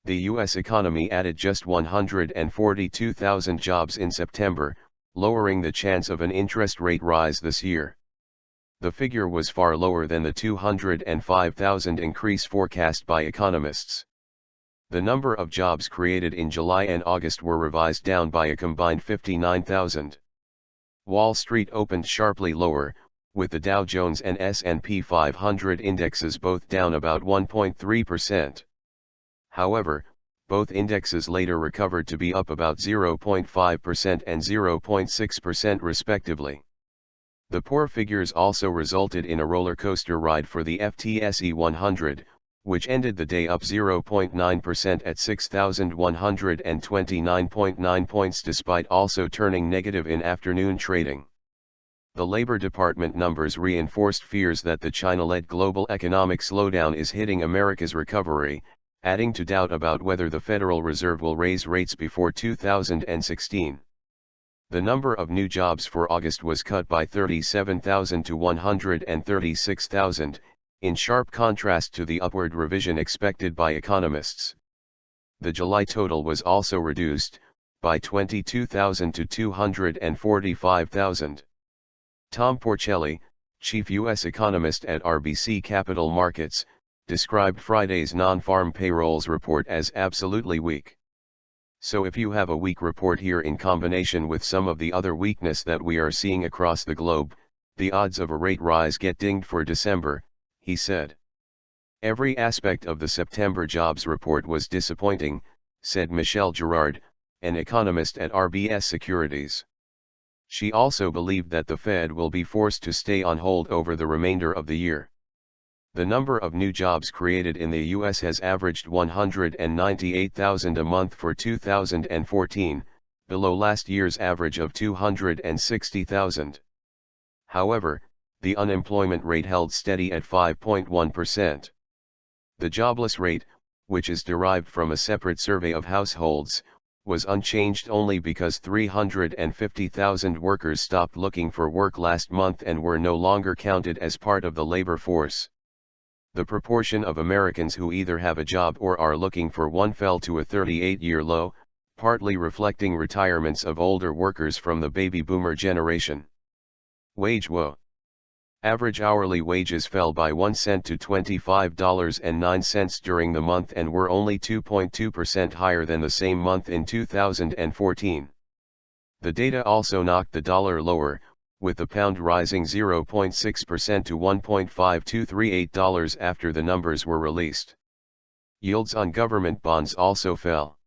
The U.S. economy added just 142,000 jobs in September, lowering the chance of an interest rate rise this year. The figure was far lower than the 205,000 increase forecast by economists. The number of jobs created in July and August were revised down by a combined 59,000. Wall Street opened sharply lower, with the Dow Jones and S&P 500 indexes both down about 1.3%. However, both indexes later recovered to be up about 0.5% and 0.6% respectively. The poor figures also resulted in a roller coaster ride for the FTSE 100, which ended the day up 0.9% at 6,129.9 points despite also turning negative in afternoon trading. The Labor Department numbers reinforced fears that the China-led global economic slowdown is hitting America's recovery, adding to doubt about whether the Federal Reserve will raise rates before 2016. The number of new jobs for August was cut by 37,000 to 136,000, in sharp contrast to the upward revision expected by economists. The July total was also reduced, by 22,000 to 245,000. Tom Porcelli, chief U.S. economist at RBC Capital Markets, described Friday's non-farm payrolls report as absolutely weak. So if you have a weak report here in combination with some of the other weakness that we are seeing across the globe, the odds of a rate rise get dinged for December, he said. Every aspect of the September jobs report was disappointing, said Michelle Girard, an economist at RBS Securities. She also believed that the Fed will be forced to stay on hold over the remainder of the year. The number of new jobs created in the U.S. has averaged 198,000 a month for 2014, below last year's average of 260,000. However, the unemployment rate held steady at 5.1%. The jobless rate, which is derived from a separate survey of households, was unchanged only because 350,000 workers stopped looking for work last month and were no longer counted as part of the labor force. The proportion of Americans who either have a job or are looking for one fell to a 38-year low, partly reflecting retirements of older workers from the baby boomer generation. Wage woe. Average hourly wages fell by 1 cent to $25.09 during the month and were only 2.2% higher than the same month in 2014. The data also knocked the dollar lower, with the pound rising 0.6% to $1.5238 after the numbers were released. Yields on government bonds also fell.